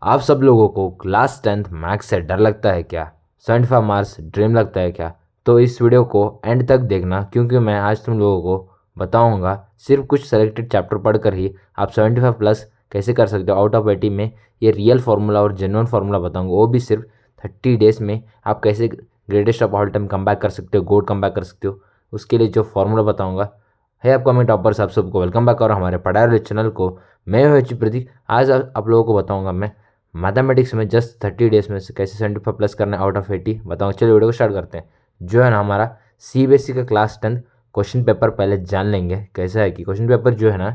आप सब लोगों को क्लास 10th मैथ्स से डर लगता है क्या? 75 मार्क्स ड्रीम लगता है क्या? तो इस वीडियो को एंड तक देखना, क्योंकि मैं आज तुम लोगों को बताऊंगा सिर्फ कुछ सेलेक्टेड चैप्टर पढ़कर ही आप 75 प्लस कैसे कर सकते हो आउट ऑफ 80 में। ये रियल फार्मूला और जेन्युइन फार्मूला बताऊंगा, वो भी सिर्फ 30 डेज में आप कैसे greatest of all time come back कर सकते हो, गोल्ड कम बैक कर सकते हो। उसके लिए जो फार्मूला बताऊंगा है अपकमिंग टॉपर्स, आप सबको वेलकम बैक और हमारे पढ़ाई वाले चैनल को। मैं हूं प्रतीक। आज आप लोगों को बताऊंगा मैं मैथमेटिक्स में जस्ट 30 डेज में से कैसे 75 प्लस करना है आउट ऑफ 80 बताऊँ। चलिए वीडियो को स्टार्ट करते हैं। जो है ना हमारा CBSE का क्लास 10 क्वेश्चन पेपर पहले जान लेंगे कैसा है कि क्वेश्चन पेपर जो है ना,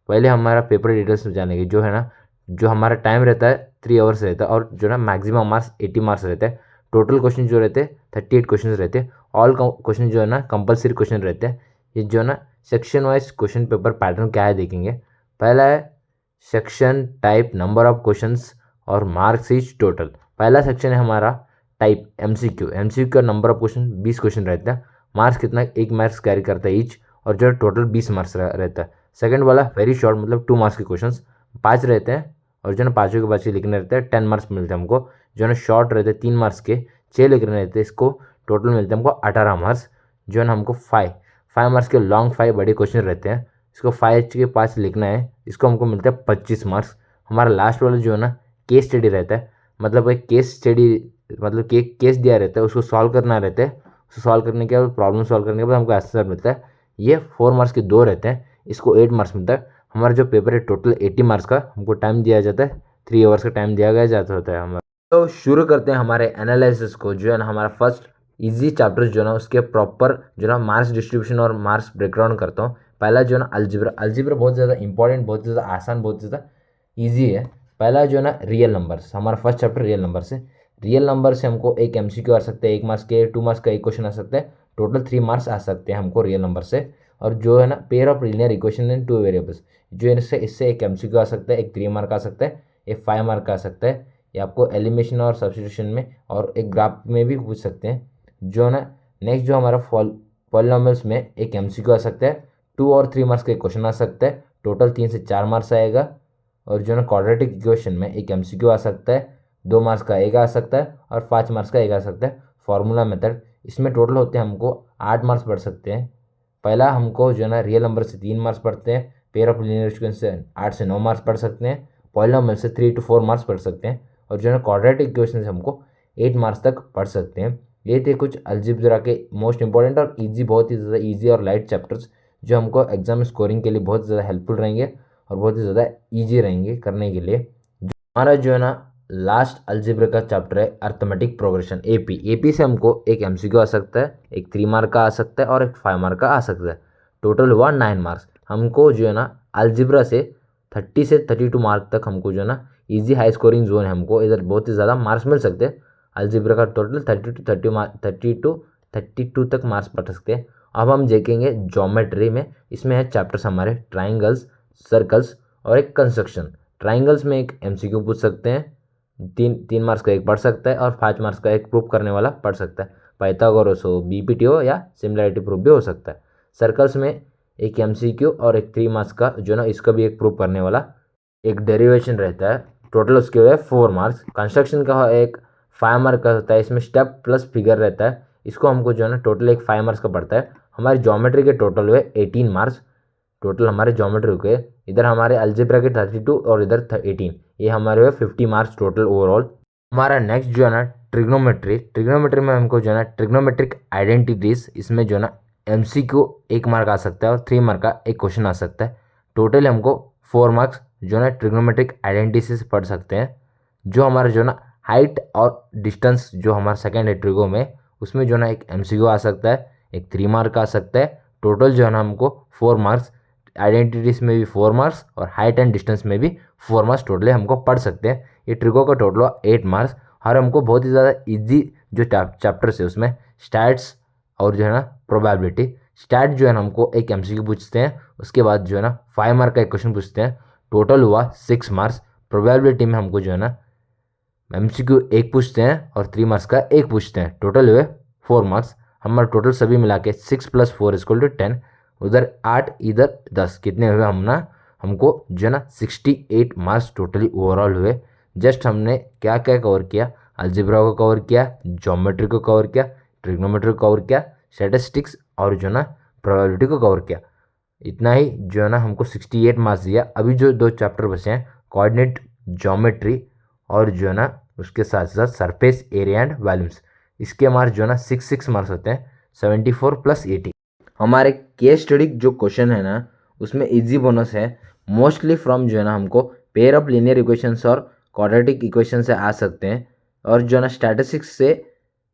पहले हमारा पेपर डिटेल्स में जानेंगे। जो है ना, जो हमारा टाइम रहता है 3 आवर्स रहता है, और जो ना मैक्सिमम मार्क्स 80 मार्क्स रहते हैं। टोटल क्वेश्चन जो रहते हैं 38 क्वेश्चन रहते हैं। ऑल क्वेश्चन जो है ना कंपलसरी क्वेश्चन रहते हैं। ये जो है ना section wise question paper pattern क्या है देखेंगे। पहला है section type number of questions और मार्क्स इज टोटल। पहला सेक्शन है हमारा टाइप MCQ। MCQ का नंबर ऑफ क्वेश्चन 20 क्वेश्चन रहता है। मार्क्स कितना, 1 मार्क्स कैरी करता है ईच, और जो टोटल 20 मार्क्स रहता है। सेकंड वाला वेरी शॉर्ट, मतलब 2 मार्क्स के क्वेश्चन 5 रहते हैं, और जो ना पाँचों के बाद लिखने रहते हैं 10 मार्क्स मिलते हैं हमको। जो ना शॉर्ट रहते हैं 3 मार्क्स के 6 लिखने रहते हैं, इसको टोटल मिलते हैं हमको 18 मार्क्स। जो है ना हमको 5 मार्क्स के लॉन्ग 5 बड़े क्वेश्चन रहते हैं, इसको 5 के 5 लिखना है, इसको हमको मिलता है 25 मार्क्स। हमारा लास्ट वाला जो है ना केस स्टडी रहता है, मतलब एक केस स्टडी, मतलब केस दिया रहता है, उसको सॉल्व करना रहता है। उसको सॉल्व करने के बाद, प्रॉब्लम सॉल्व करने के बाद हमको आंसर मिलता है। ये 4 मार्क्स के 2 रहते हैं, इसको 8 मार्क्स मिलता है। हमारा जो पेपर है टोटल 80 मार्क्स का, हमको टाइम दिया जाता है 3 आवर्स का टाइम दिया गया जाता होता है हमारा। तो शुरू करते हैं हमारे एनालिसिस को। जो है ना हमारा फर्स्ट इजी चैप्टर जो है ना उसके प्रॉपर जो है ना मार्क्स डिस्ट्रीब्यूशन और मार्क्स ब्रेकडाउन करता हूँ। पहला जो है ना अलजेब्रा। अलजेब्रा बहुत ज़्यादा इंपॉर्टेंट, बहुत ज़्यादा आसान, बहुत ज़्यादा ईजी है। पहला जो है ना रियल नंबर्स, हमारा फर्स्ट चैप्टर रियल नंबर से। रियल नंबर से हमको एक MCQ आ सकते हैं, 1 मार्क्स के, 2 मार्क्स का एक क्वेश्चन आ सकता है, टोटल 3 मार्क्स आ सकते हैं हमको रियल नंबर से। और जो है ना pair of linear equation in 2 variables, जो इससे इससे एक MCQ आ सकता है, एक 3 मार्क आ सकता है, एक 5 मार्क का आ सकता है। ये आपको एलिमिनेशन और सब्स्टिट्यूशन में और एक ग्राफ में भी पूछ सकते हैं। जो ना नेक्स्ट जो हमारा पॉलिनॉमियल्स में एक MCQ आ सकता है, 2 और 3 मार्क्स का एक क्वेश्चन आ सकता है, टोटल 3 से 4 मार्क्स आएगा। और जो ना क्वाड्रेटिक इक्वेशन में एक MCQ आ सकता है, 2 मार्क्स का एक आ सकता है, और 5 मार्क्स का एक आ सकता है। फार्मूला मेथड, इसमें टोटल होते हैं हमको 8 मार्क्स पढ़ सकते हैं। पहला हमको जो है ना रियल नंबर से 3 मार्क्स पढ़ते हैं, पेयर ऑफ लीनियर इक्वेशन से 8 से 9 मार्क्स पढ़ सकते हैं, पॉलिनॉमियल से 3 to 4 मार्क्स पढ़ सकते हैं, और जो है ना क्वाड्रेटिक इक्वेशन से हमको 8 मार्क्स तक पढ़ सकते हैं। ये थे कुछ अलजेब्रा के मोस्ट इंपॉर्टेंट और ईजी, बहुत ही ज़्यादा ईजी और लाइट चैप्टर्स, जो हमको एग्जाम स्कोरिंग के लिए बहुत ज़्यादा हेल्पफुल रहेंगे और बहुत ही ज़्यादा ईजी रहेंगे करने के लिए। हमारा जो है ना लास्ट अलजेब्रा का चैप्टर है अर्थमेटिक प्रोग्रेशन, AP से हमको एक MCQ आ सकता है, एक 3 मार्क का आ सकता है, और एक 5 मार्क का आ सकता है। टोटल हुआ 9 मार्क्स। हमको जो है ना अलजेब्रा से 30 से 32 मार्क तक हमको जो है ना इजी हाई स्कोरिंग जोन है, हमको इधर बहुत ही ज़्यादा मार्क्स मिल सकते हैं। अलजेब्रा का टोटल 32 तक मार्क्स पढ़ सकते हैं। अब हम देखेंगे ज्योमेट्री में, इसमें है चैप्टर्स हमारे ट्राइंगल्स, सर्कल्स और एक कंस्ट्रक्शन। ट्राइंगल्स में एक MCQ पूछ सकते हैं, 3 मार्क्स का एक पढ़ सकता है, और 5 मार्क्स का एक प्रूफ करने वाला पढ़ सकता है। पाइथागोरस हो, BPT हो, या सिमिलरिटी प्रूफ भी हो सकता है। सर्कल्स में एक MCQ और एक 3 मार्क्स का जो ना इसका भी एक प्रूफ करने वाला एक डेरिवेशन रहता है, टोटल उसके हुए 4 मार्क्स। कंस्ट्रक्शन का एक 5 मार्क का होता है, इसमें स्टेप प्लस फिगर रहता है, इसको हमको जो है ना टोटल एक 5 मार्क्स का पड़ता है। हमारी ज्योमेट्री के टोटल हुए 18 मार्क्स। टोटल हमारे ज्योमेट्री के इधर हमारे अलजेब्रा के 32 और इधर 18, ये हमारे हुए 50 मार्क्स टोटल ओवरऑल। हमारा नेक्स्ट जो है ना ट्रिग्नोमेट्री में हमको जो है ना ट्रिग्नोमेट्रिक आइडेंटिटीज, इसमें जो है ना MCQ 1 मार्क आ सकता है, और 3 मार्क का एक क्वेश्चन आ सकता है। टोटल हमको 4 मार्क्स जो है ना ट्रिग्नोमेट्रिक आइडेंटिटीज पढ़ सकते हैं। जो हमारा जो है ना हाइट और डिस्टेंस, जो हमारा सेकेंड है ट्रिगो में, उसमें जो है ना एक MCQ आ सकता है, एक 3 मार्क का आ सकता है। टोटल जो है ना हमको 4 मार्क्स, आइडेंटिटीज में भी 4 मार्क्स, और हाइट एंड डिस्टेंस में भी 4 मार्क्स टोटल हमको पढ़ सकते हैं। ये ट्रिगो का टोटल हुआ 8 मार्क्स। और हमको बहुत ही ज़्यादा इजी जो चैप्टर्स है उसमें स्टैट्स और जो है ना प्रोबेबिलिटी। स्टैट जो है ना हमको एक MCQ पूछते हैं, उसके बाद जो है ना 5 मार्क का एक क्वेश्चन पूछते हैं, टोटल हुआ 6 मार्क्स। प्रोबेबिलिटी में हमको जो है ना MCQ एक पूछते हैं और 3 मार्क्स का एक पूछते हैं, टोटल हुए 4 मार्क्स। हमारा टोटल सभी मिला के 6 + 4 = 10, उधर 8 इधर 10, कितने हुए हमको जो है ना 68 मार्क्स टोटली ओवरऑल हुए। जस्ट हमने क्या क्या कवर किया, अलजेब्रा को कवर किया, ज्योमेट्री को कवर किया, ट्रिग्नोमेट्री को कवर किया, स्टैटिस्टिक्स और जो ना प्रोबेबिलिटी को कवर किया। इतना ही जो है ना हमको 68 मार्क्स दिया। अभी जो 2 चैप्टर बचे हैं, कोऑर्डिनेट ज्योमेट्री और जो है ना उसके साथ साथ सरफेस एरिया एंड वॉल्यूम्स, इसके मार्क्स जो है ना 6 मार्क्स होते हैं, 74 + 80। हमारे केस स्टडी जो क्वेश्चन है ना उसमें इजी बोनस है, मोस्टली फ्रॉम जो है ना हमको पेयर ऑफ लीनियर इक्वेशंस और क्वाड्रेटिक इक्वेशन से आ सकते हैं, और जो है ना स्टैटिस्टिक्स से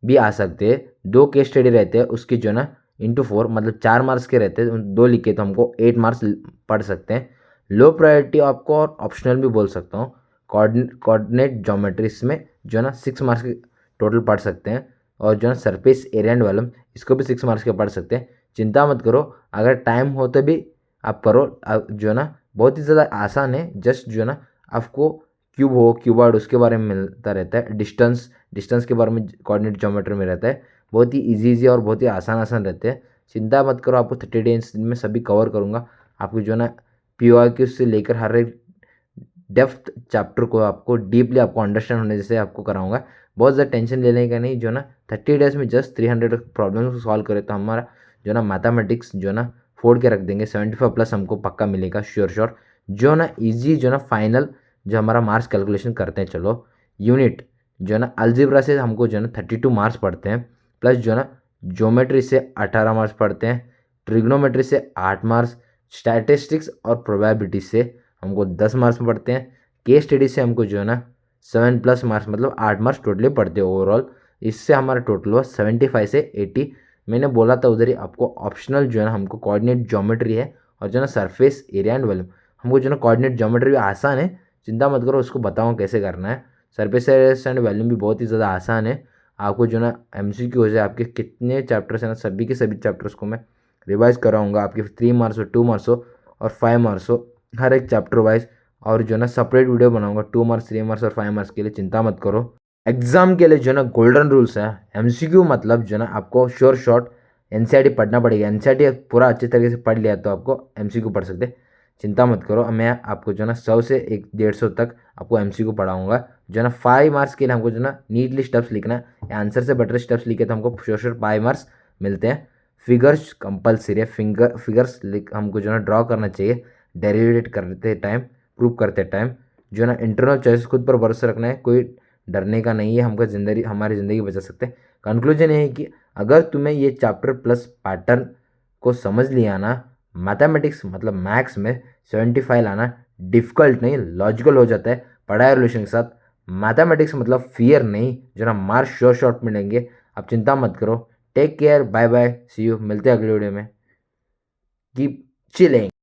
भी आ सकते हैं। 2 केस स्टडी रहते हैं उसकी जो है ना × 4 मतलब 4 मार्क्स के रहते हैं, 2 लिखे तो हमको 8 मार्क्स पढ़ सकते हैं। लो प्रायोरिटी आपको और ऑप्शनल भी बोल सकता हूँ। कोऑर्डिनेट ज्योमेट्रीज में जो है ना 6 मार्क्स के टोटल पढ़ सकते हैं, और जो है सरफेस एरिया एंड वॉल्यूम इसको भी 6 मार्क्स के पढ़ सकते हैं। चिंता मत करो, अगर टाइम हो तो भी आप करो। जो है ना बहुत ही ज़्यादा आसान है, जस्ट जो है ना आपको क्यूब हो, क्यूबॉइड, उसके बारे में मिलता रहता है। डिस्टेंस के बारे में कोऑर्डिनेट ज्योमेट्री में रहता है। बहुत ही इजी और बहुत ही आसान रहते हैं। चिंता मत करो, आपको 30 डेज में सभी कवर करूँगा। आपको जो है ना POQ से लेकर हर एक डेप्थ चैप्टर को आपको डीपली आपको अंडरस्टैंड होने जैसे आपको कराऊंगा। बहुत ज़्यादा टेंशन लेने का नहीं, जो है ना 30 डेज में जस्ट 300 प्रॉब्लम्स को सॉल्व करे तो हमारा जो है ना मैथमेटिक्स जो है ना फोड़ के रख देंगे। 75+ हमको पक्का मिलेगा, श्योर। जो है ना ईजी जो है ना फाइनल जो हमारा मार्क्स कैलकुलेशन करते हैं। चलो यूनिट जो है ना अलजेब्रा से हमको जो है ना 32 मार्क्स पड़ते हैं, प्लस जो है ना ज्योमेट्री से 18 मार्क्स पड़ते हैं, ट्रिग्नोमेट्री से 8 मार्क्स, स्टैटिस्टिक्स और प्रोबेबिलिटी से हमको 10 मार्क्स पड़ते हैं, केस स्टडी से हमको जो है ना 7+ मार्क्स मतलब 8 मार्क्स टोटली पड़ते हैं ओवरऑल। इससे हमारा टोटल हुआ 75 से 80। मैंने बोला था उधर ही आपको ऑप्शनल जो है ना हमको कोऑर्डिनेट ज्योमेट्री है, और जो है ना सरफेस एरिया एंड वॉल्यूम। हमको जो है ना कोऑर्डिनेट ज्योमेट्री भी आसान है, चिंता मत करो, उसको बताऊँ कैसे करना है। सरफेस एरिया एंड वॉल्यूम भी बहुत ही ज़्यादा आसान है। आपको जो है ना MCQ है, आपके कितने चैप्टर्स हैं ना सभी के सभी चैप्टर्स को मैं रिवाइज कराऊंगा। आपके 3 मार्क्स हो, 2 मार्क्स हो और 5 मार्क्स हो, हर एक चैप्टर वाइज। और जो है ना सेपरेट वीडियो बनाऊंगा 2 मार्क्स, 3 मार्क्स और 5 मार्क्स के लिए। चिंता मत करो। एग्जाम के लिए जो है ना गोल्डन रूल्स है। MCQ मतलब जो है ना आपको श्योर शॉर्ट NCERT पढ़ना पड़ेगा। NCERT पूरा अच्छे तरीके से पढ़ लिया तो आपको MCQ पढ़ सकते। चिंता मत करो, मैं आपको जो है ना 100 से 150 तक आपको MCQ पढ़ाऊंगा। जो है ना 5 मार्क्स के लिए हमको जो है ना नीटली स्टेप्स लिखना है, आंसर से बेटर स्टेप्स लिखे तो हमको श्योर 5 मार्क्स मिलते हैं। फिगर्स कंपलसरी है, फिगर्स हमको जो है ना ड्रॉ करना चाहिए डेरिवेट करते टाइम, प्रूव करते टाइम। जो है ना इंटरनल चॉइस खुद पर भरोसा रखना है, कोई डरने का नहीं है। हमको हमारी ज़िंदगी बचा सकते हैं। कंक्लूजन ये है कि अगर तुम्हें ये चैप्टर प्लस पैटर्न को समझ लिया ना, मैथमेटिक्स मतलब मैथ्स में 75 लाना डिफ़िकल्ट नहीं, लॉजिकल हो जाता है पढ़ाई रिलेशन के साथ। मैथमेटिक्स मतलब फियर नहीं, जो ना मार्क्स शॉर्ट मिलेंगे। आप चिंता मत करो। Take care, bye bye, see you, मिलते हैं अगले वीडियो में। Keep chilling.